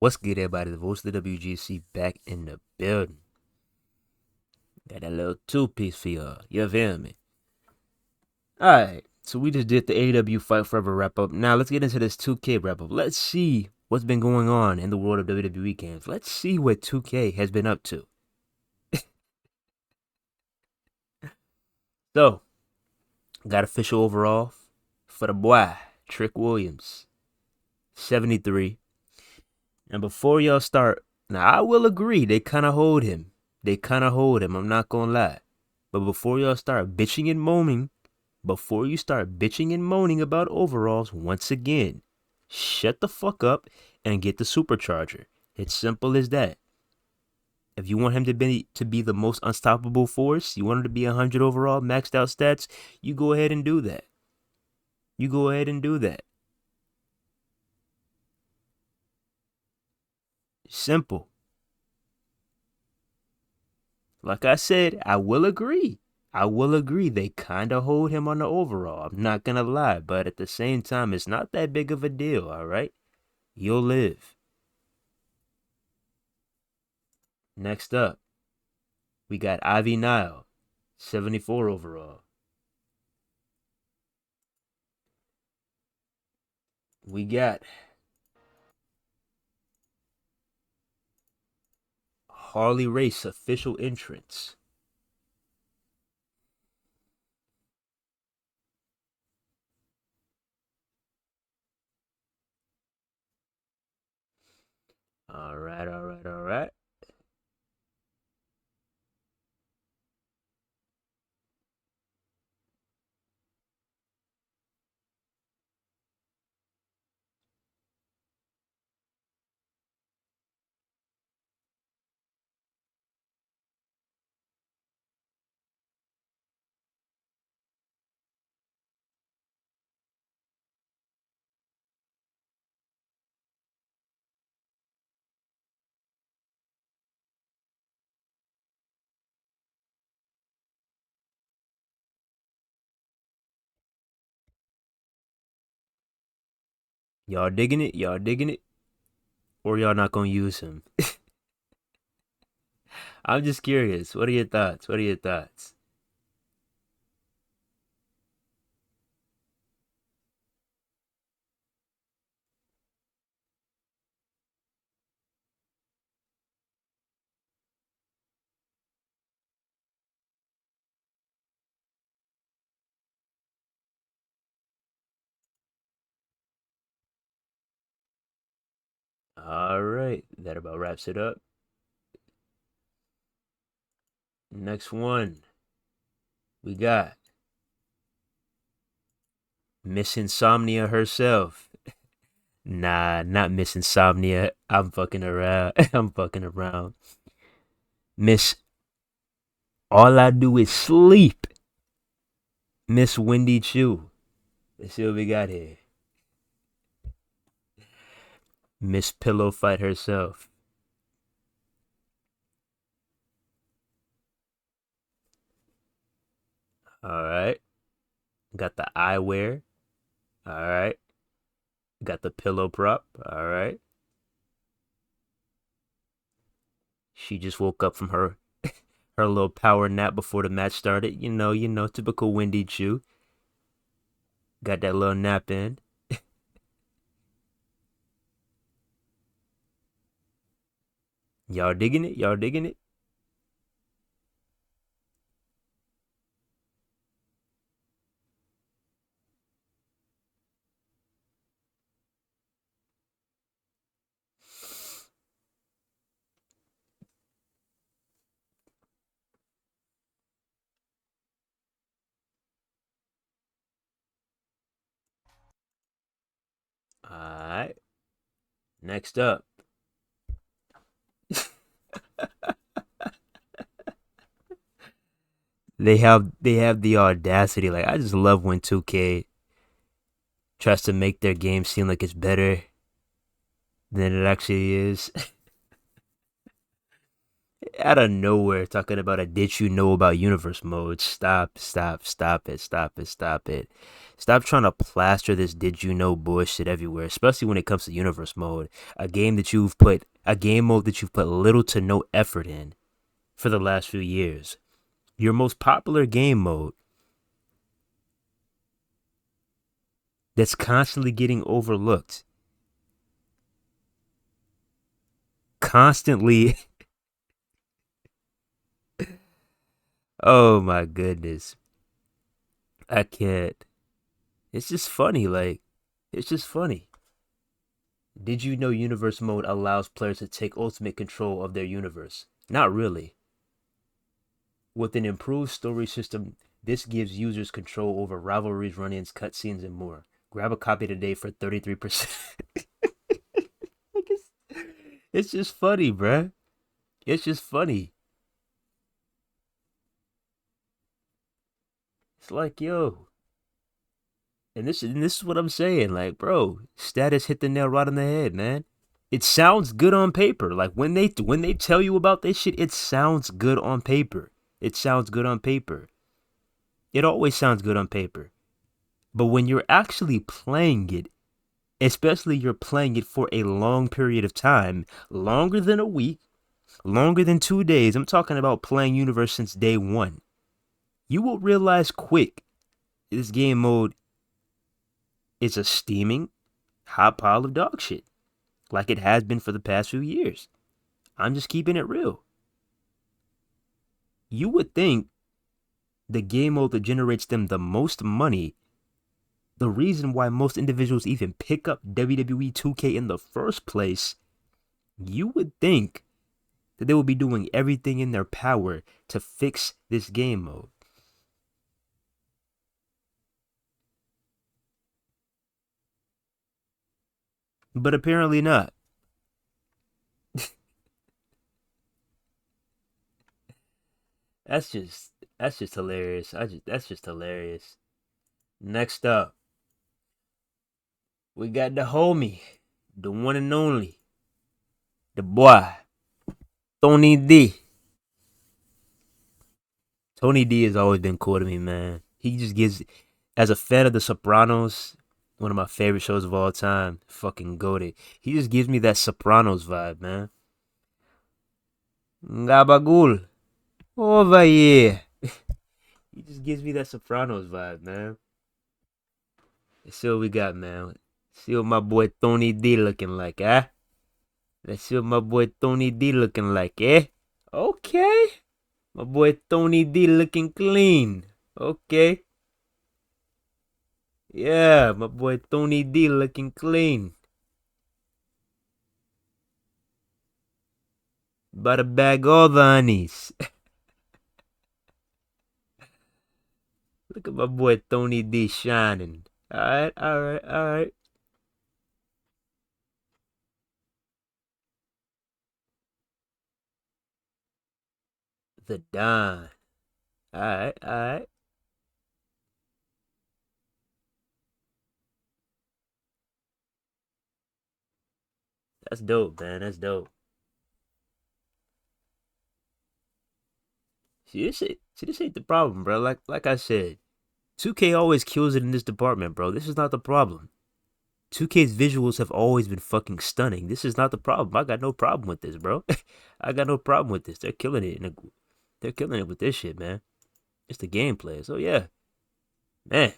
What's good, everybody? The voice of the WGC back in the building. Got that little two-piece for y'all. You feel me? Alright, so we just did the AEW Fight Forever wrap-up. Now, let's get into this 2K wrap-up. Let's see what's been going on in the world of WWE games. Let's see what 2K has been up to. So, got official overall for the boy, Trick Williams, 73. And before y'all start, now I will agree, they kind of hold him. I'm not gonna lie. But before y'all start bitching and moaning, before you start bitching and moaning about overalls, once again, shut the fuck up and get the supercharger. It's simple as that. If you want him to be the most unstoppable force, you want him to be 100 overall, maxed out stats, you go ahead and do that. Simple. Like I said, I will agree. They kind of hold him on the overall. I'm not going to lie. But at the same time, it's not that big of a deal, all right? You'll live. Next up, we got Ivy Nile, 74 overall. We got Harley Race, official entrance. All right. Y'all digging it? Or y'all not going to use him? I'm just curious. What are your thoughts? All right. That about wraps it up. Next one, we got Miss Insomnia herself. Nah, not Miss Insomnia. I'm fucking around. Miss All I Do Is Sleep. Miss Wendy Chu. Let's see what we got here. Miss Pillow Fight herself. Alright. Got the eyewear. Alright. Got the pillow prop. Alright. She just woke up from her little power nap before the match started. Typical Wendy Chu. Got that little nap in. Y'all digging it? Alright. Next up. They have the audacity. Like, I just love when 2K tries to make their game seem like it's better than it actually is. Out of nowhere, talking about a did you know about universe mode. Stop it, stop it. Stop trying to plaster this did you know bullshit everywhere, especially when it comes to universe mode. A game mode that you've put little to no effort in for the last few years. Your most popular game mode that's constantly getting overlooked. Constantly. Oh my goodness. I can't. It's just funny. It's just funny. Did you know universe mode allows players to take ultimate control of their universe? Not really. With an improved story system, this gives users control over rivalries, run-ins, cutscenes, and more. Grab a copy today for 33%. it's, it's just funny, bruh. It's just funny. It's like, yo. And this is what I'm saying. Like, bro, status hit the nail right on the head, man. It sounds good on paper. Like when they tell you about this shit, it sounds good on paper. It sounds good on paper. It always sounds good on paper. But when you're actually playing it, especially you're playing it for a long period of time, longer than a week, longer than 2 days, I'm talking about playing Universe since day one, you will realize quick this game mode is a steaming hot pile of dog shit, like it has been for the past few years. I'm just keeping it real. You would think the game mode that generates them the most money, the reason why most individuals even pick up WWE 2K in the first place, you would think that they would be doing everything in their power to fix this game mode. But apparently not. That's just hilarious. That's just hilarious. Next up, we got the homie, the one and only, the boy, Tony D. Tony D has always been cool to me, man. He just gives, as a fan of The Sopranos, one of my favorite shows of all time, fucking goated. He just gives me that Sopranos vibe, man. Gabagool, over here. He just gives me that Sopranos vibe, man. Let's see what we got, man. See what my boy Tony D looking like, eh? Let's see what my boy Tony D looking like, eh? Okay. My boy Tony D looking clean. Okay. Yeah, my boy Tony D looking clean. About to bag all the honeys. Look at my boy Tony D shining. Alright, alright, alright. The Don. Alright, alright. That's dope, man. That's dope. See, this ain't the problem, bro. Like I said, 2K always kills it in this department, bro. This is not the problem. 2K's visuals have always been fucking stunning. This is not the problem. I got no problem with this, bro. I got no problem with this. They're killing it. They're killing it with this shit, man. It's the gameplay. So yeah, man.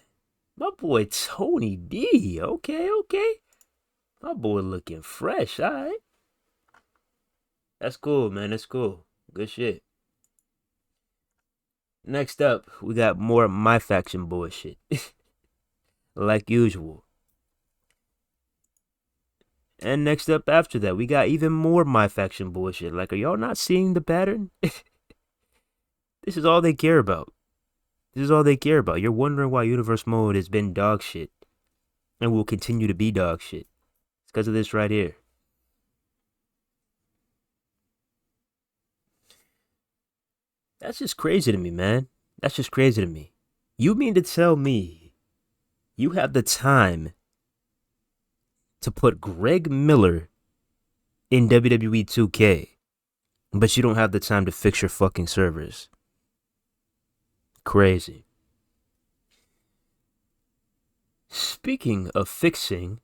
My boy Tony D. Okay, okay. My boy looking fresh. All right. That's cool, man. That's cool. Good shit. Next up, we got more My Faction bullshit. Like usual. And next up after that, we got even more My Faction bullshit. Like, are y'all not seeing the pattern? This is all they care about. This is all they care about. You're wondering why Universe Mode has been dog shit and will continue to be dog shit. It's because of this right here. That's just crazy to me, man. That's just crazy to me. You mean to tell me you have the time to put Greg Miller in WWE 2K but you don't have the time to fix your fucking servers. Crazy. Speaking of fixing,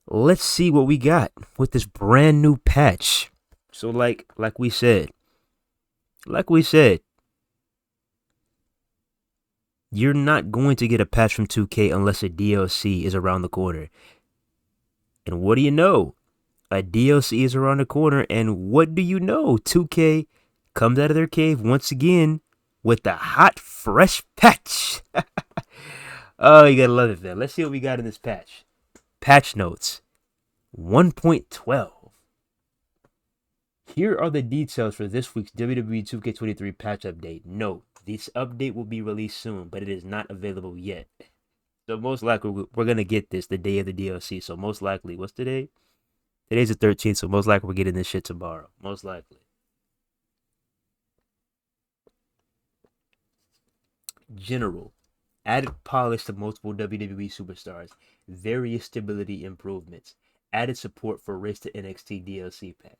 let's see what we got with this brand new patch. So like we said, you're not going to get a patch from 2K unless a DLC is around the corner. And what do you know? A DLC is around the corner, and what do you know? 2K comes out of their cave once again with the hot, fresh patch. Oh, you gotta love it, man. Let's see what we got in this patch. Patch notes 1.12. Here are the details for this week's WWE 2K23 patch update. Note, this update will be released soon, but it is not available yet. So most likely we're gonna get this the day of the DLC. So most likely, what's today? Today's the 13th, so most likely we're getting this shit tomorrow. Most likely. General. Added polish to multiple WWE superstars. Various stability improvements. Added support for Race to NXT DLC pack.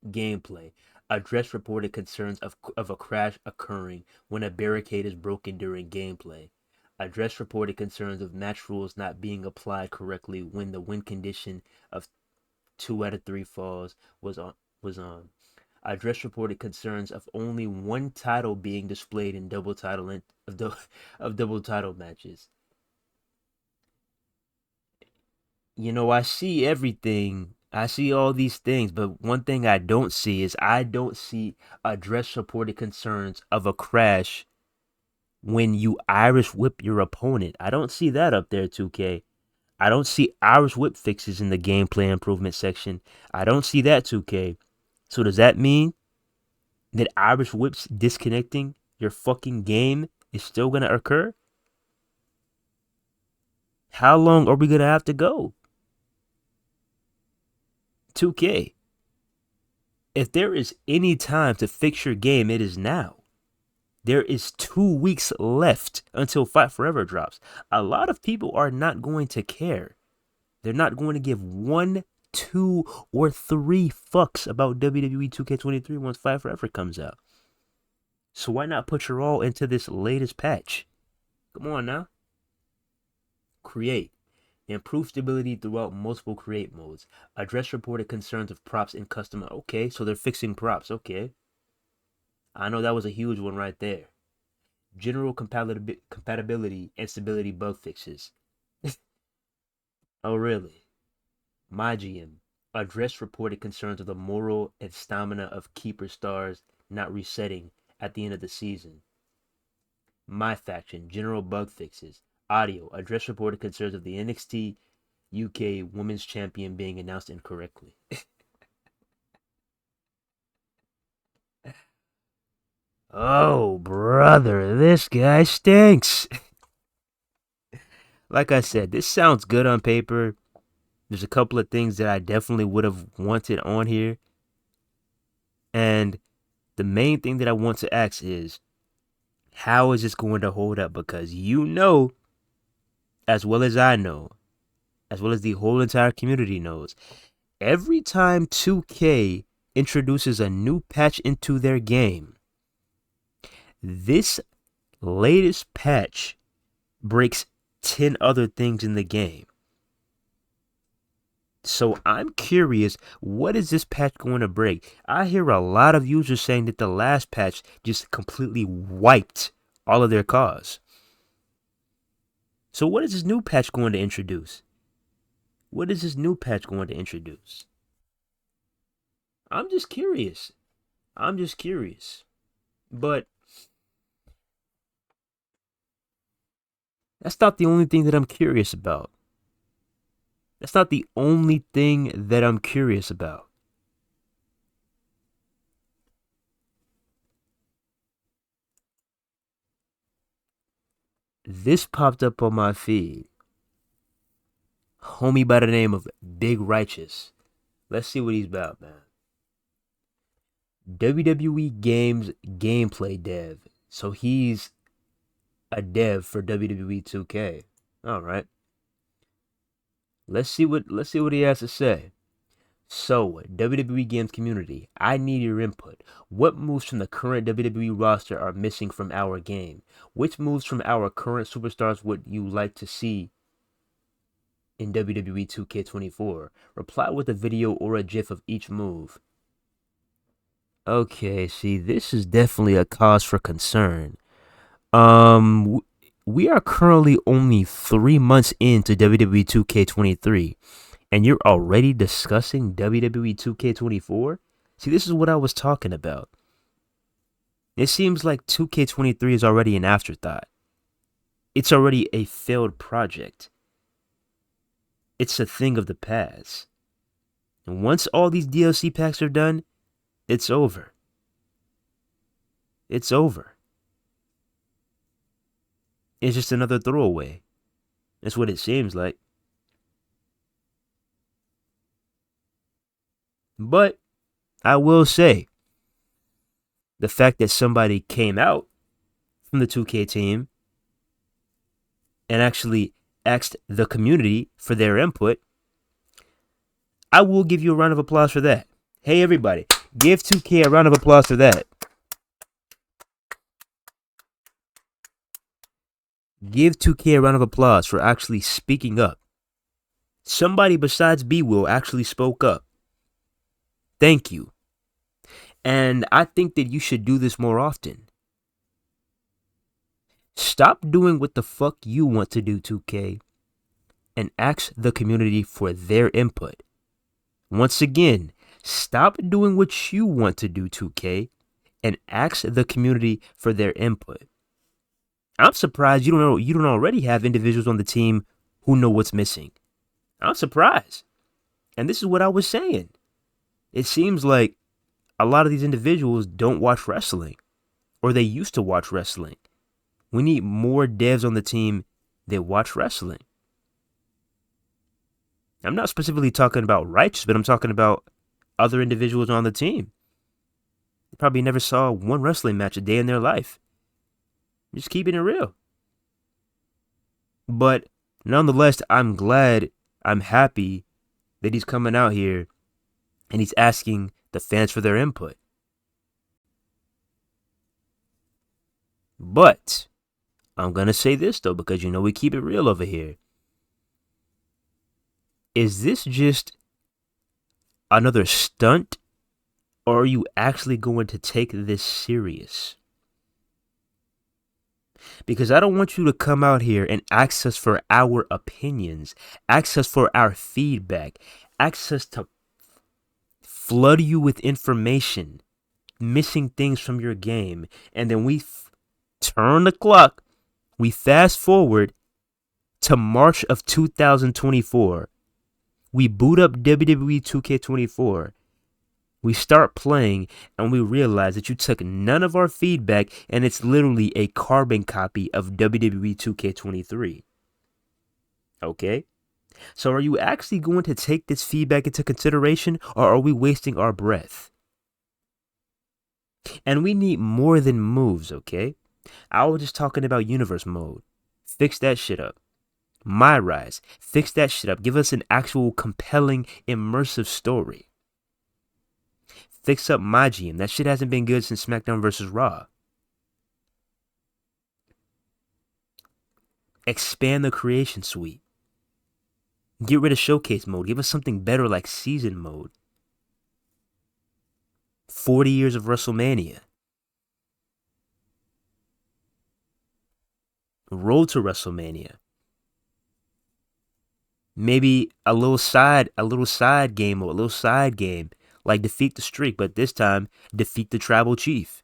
Gameplay. Address reported concerns of a crash occurring when a barricade is broken during gameplay. Address reported concerns of match rules not being applied correctly when the win condition of 2 out of 3 falls was on. Address reported concerns of only one title being displayed in double title matches. You know, I see everything. I see all these things, but one thing I don't see is I don't see address reported concerns of a crash when you Irish whip your opponent. I don't see that up there, 2K. I don't see Irish whip fixes in the gameplay improvement section. I don't see that, 2K. So does that mean that Irish whips disconnecting your fucking game is still gonna occur? How long are we gonna have to go? 2K. If there is any time to fix your game, it is now. There is 2 weeks left until Fight Forever drops. A lot of people are not going to care. They're not going to give 1, 2, or 3 fucks about WWE 2K23 once Fight Forever comes out. So why not put your all into this latest patch? Come on now. Create. Improve stability throughout multiple create modes. Address reported concerns of props in custom. Okay, so they're fixing props. Okay. I know that was a huge one right there. General compatibility and stability bug fixes. Oh, really? My GM. Address reported concerns of the moral and stamina of keeper stars not resetting at the end of the season. My faction. General bug fixes. Audio. Address reported concerns of the NXT UK Women's Champion being announced incorrectly. Oh, brother, this guy stinks. Like I said, this sounds good on paper. There's a couple of things that I definitely would have wanted on here. And the main thing that I want to ask is, how is this going to hold up? Because you know, as well as I know, as well as the whole entire community knows, every time 2K introduces a new patch into their game, this latest patch breaks 10 other things in the game. So I'm curious, what is this patch going to break? I hear a lot of users saying that the last patch just completely wiped all of their cars. So what is this new patch going to introduce? What is this new patch going to introduce? I'm just curious. But that's not the only thing that I'm curious about. That's not the only thing that I'm curious about. This popped up on my feed. Homie by the name of Big Righteous. Let's see what he's about, man. WWE Games gameplay dev. So he's a dev for WWE 2K. All right. Let's see what he has to say. So, WWE Games community, I need your input. What moves from the current WWE roster are missing from our game? Which moves from our current superstars would you like to see in WWE 2K24? Reply with a video or a GIF of each move. Okay, see, this is definitely a cause for concern. We are currently only 3 months into WWE 2K23, and you're already discussing WWE 2K24? See, this is what I was talking about. It seems like 2K23 is already an afterthought. It's already a failed project. It's a thing of the past. And once all these DLC packs are done, it's over. It's over. It's just another throwaway. That's what it seems like. But I will say, the fact that somebody came out from the 2K team and actually asked the community for their input, I will give you a round of applause for that. Hey, everybody, give 2K a round of applause for that. Give 2K a round of applause for actually speaking up. Somebody besides B-Will actually spoke up. Thank you. And I think that you should do this more often. Stop doing what the fuck you want to do, 2K, and ask the community for their input. Once again, stop doing what you want to do, 2K, and ask the community for their input. I'm surprised you don't already have individuals on the team who know what's missing. I'm surprised. And this is what I was saying. It seems like a lot of these individuals don't watch wrestling, or they used to watch wrestling. We need more devs on the team that watch wrestling. I'm not specifically talking about Righteous, but I'm talking about other individuals on the team. They probably never saw one wrestling match a day in their life. Just keeping it real. But nonetheless, I'm happy that he's coming out here and he's asking the fans for their input. But I'm going to say this, though, because we keep it real over here. Is this just another stunt, or are you actually going to take this serious? Because I don't want you to come out here and ask us for our opinions, ask us for our feedback, ask us to flood you with information, missing things from your game, and then we turn the clock, we fast forward to March of 2024. We boot up WWE 2K24. We start playing and we realize that you took none of our feedback and it's literally a carbon copy of WWE 2K23. Okay? So are you actually going to take this feedback into consideration, or are we wasting our breath? And we need more than moves, okay? I was just talking about universe mode. Fix that shit up. My Rise. Fix that shit up. Give us an actual compelling, immersive story. Fix up my GM. That shit hasn't been good since SmackDown vs. Raw. Expand the creation suite. Get rid of showcase mode. Give us something better like season mode. 40 years of WrestleMania. Road to WrestleMania. Maybe a little side game or a little side game like Defeat the Streak, but this time defeat the Tribal Chief.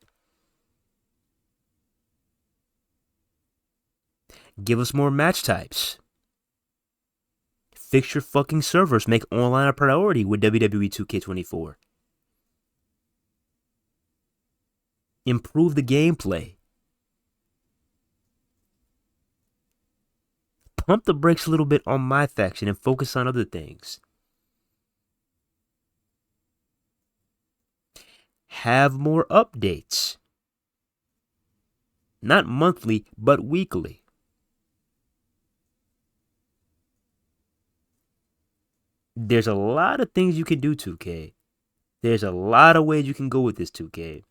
Give us more match types. Fix your fucking servers. Make online a priority with WWE 2K24. Improve the gameplay. Pump the brakes a little bit on my faction and focus on other things. Have more updates. Not monthly, but weekly. There's a lot of things you can do, 2K. There's a lot of ways you can go with this 2K.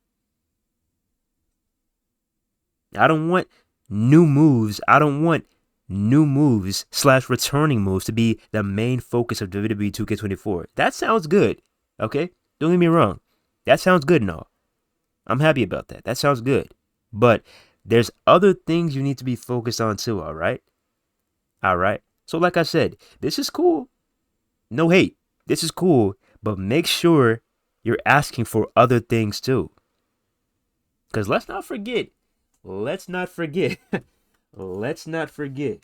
I don't want new moves. I don't want new moves / returning moves to be the main focus of WWE 2K24. That sounds good. Okay? Don't get me wrong. That sounds good and all. I'm happy about that. That sounds good. But there's other things you need to be focused on too, all right? All right? So like I said, this is cool. No hate. This is cool, but make sure you're asking for other things too. Because let's not forget. Let's not forget. Let's not forget.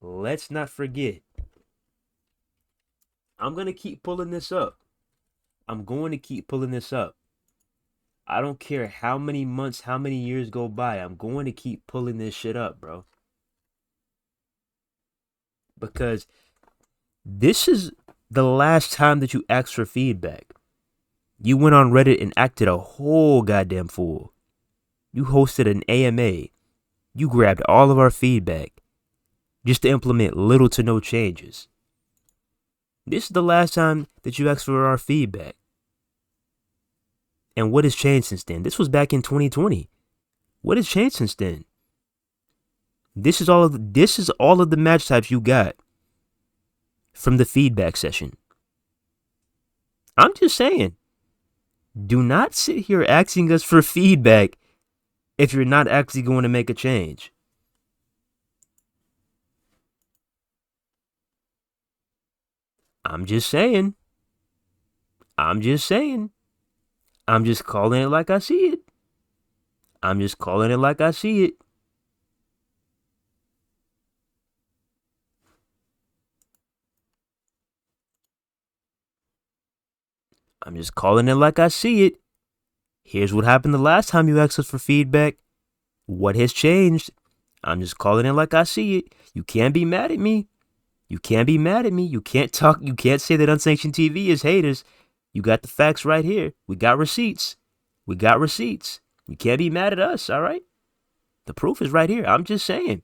Let's not forget. I'm going to keep pulling this up. I'm going to keep pulling this up. I don't care how many months, how many years go by. I'm going to keep pulling this shit up, bro. Because this is the last time that you asked for feedback. You went on Reddit and acted a whole goddamn fool. You hosted an AMA. You grabbed all of our feedback just to implement little to no changes. This is the last time that you asked for our feedback. And what has changed since then? This was back in 2020. What has changed since then? This is all of the match types you got from the feedback session. I'm just saying, do not sit here asking us for feedback if you're not actually going to make a change. I'm just saying. I'm just saying. I'm just calling it like I see it. I'm just calling it like I see it. I'm just calling it like I see it. Here's what happened the last time you asked us for feedback. What has changed? I'm just calling it like I see it. You can't be mad at me. You can't be mad at me. You can't talk. You can't say that Unsanctioned TV is haters. You got the facts right here. We got receipts. We got receipts. You can't be mad at us, all right? The proof is right here. I'm just saying.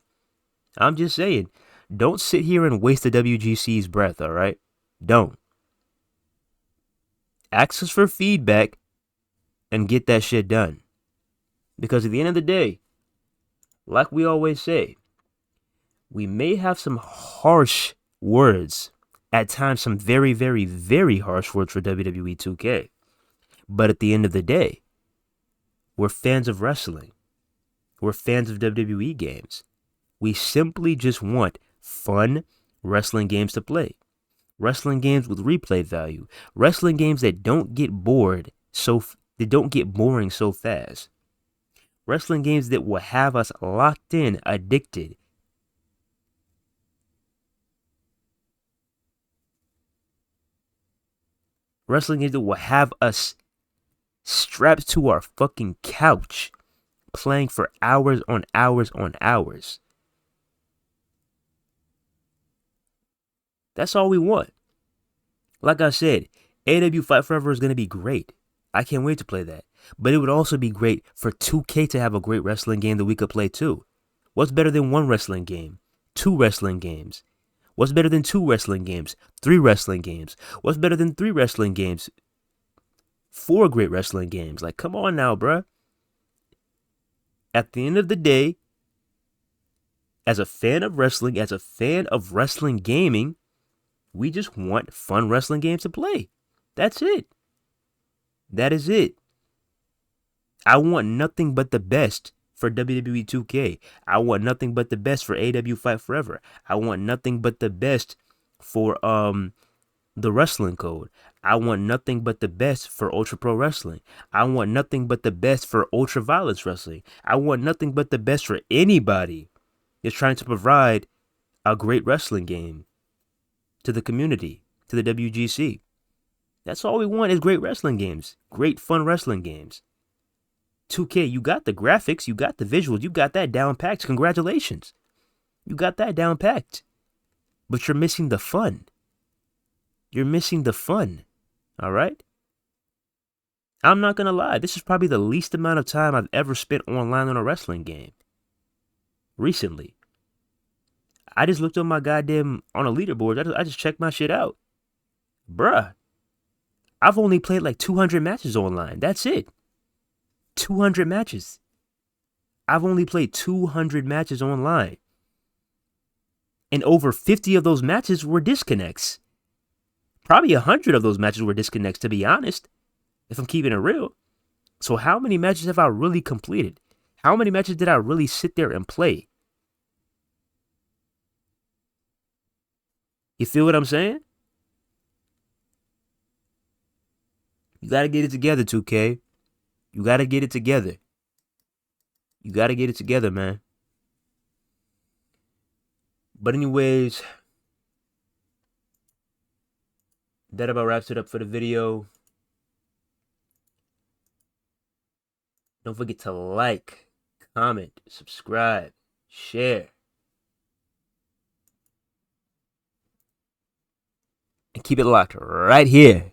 I'm just saying. Don't sit here and waste the WGC's breath, all right? Don't. Ask us for feedback and get that shit done. Because at the end of the day, like we always say, we may have some harsh words, at times some very, very, very harsh words for WWE 2K. But at the end of the day, we're fans of wrestling. We're fans of WWE games. We simply just want fun wrestling games to play. Wrestling games with replay value. Wrestling games that don't get bored they don't get boring so fast. Wrestling games that will have us locked in, addicted. Wrestling games that will have us strapped to our fucking couch, playing for hours on hours on hours. That's all we want. Like I said, AEW Fight Forever is going to be great. I can't wait to play that. But it would also be great for 2K to have a great wrestling game that we could play too. What's better than one wrestling game? 2 wrestling games. What's better than 2 wrestling games? 3 wrestling games. What's better than 3 wrestling games? 4 great wrestling games. Like, come on now, bruh. At the end of the day, as a fan of wrestling, as a fan of wrestling gaming, we just want fun wrestling games to play. That's it. That is it. I want nothing but the best for WWE 2K. I want nothing but the best for AEW Fight Forever. I want nothing but the best for the Wrestling Code. I want nothing but the best for Ultra Pro Wrestling. I want nothing but the best for Ultra Violence Wrestling. I want nothing but the best for anybody that's trying to provide a great wrestling game to the community, to the WGC. That's all we want is great wrestling games. Great fun wrestling games. 2K, you got the graphics, you got the visuals, you got that down packed. Congratulations. You got that down packed. But you're missing the fun. You're missing the fun. All right? I'm not going to lie. This is probably the least amount of time I've ever spent online on a wrestling game. Recently. I just looked on my goddamn on a leaderboard. I just checked my shit out, bruh. I've only played like 200 matches online. That's it. 200 matches. I've only played 200 matches online. And over 50 of those matches were disconnects. Probably 100 of those matches were disconnects, to be honest, if I'm keeping it real. So how many matches have I really completed? How many matches did I really sit there and play? You feel what I'm saying? You got to get it together, 2K. You got to get it together. You got to get it together, man. But anyways, that about wraps it up for the video. Don't forget to like, comment, subscribe, share. And keep it locked right here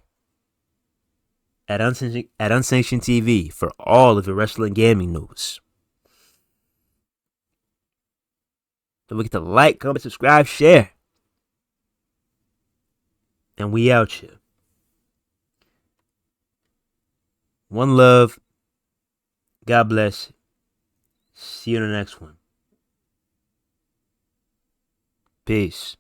at Unsanctioned TV for all of your wrestling gaming news. Don't forget to like, comment, subscribe, share. And we out here. One love. God bless. See you in the next one. Peace.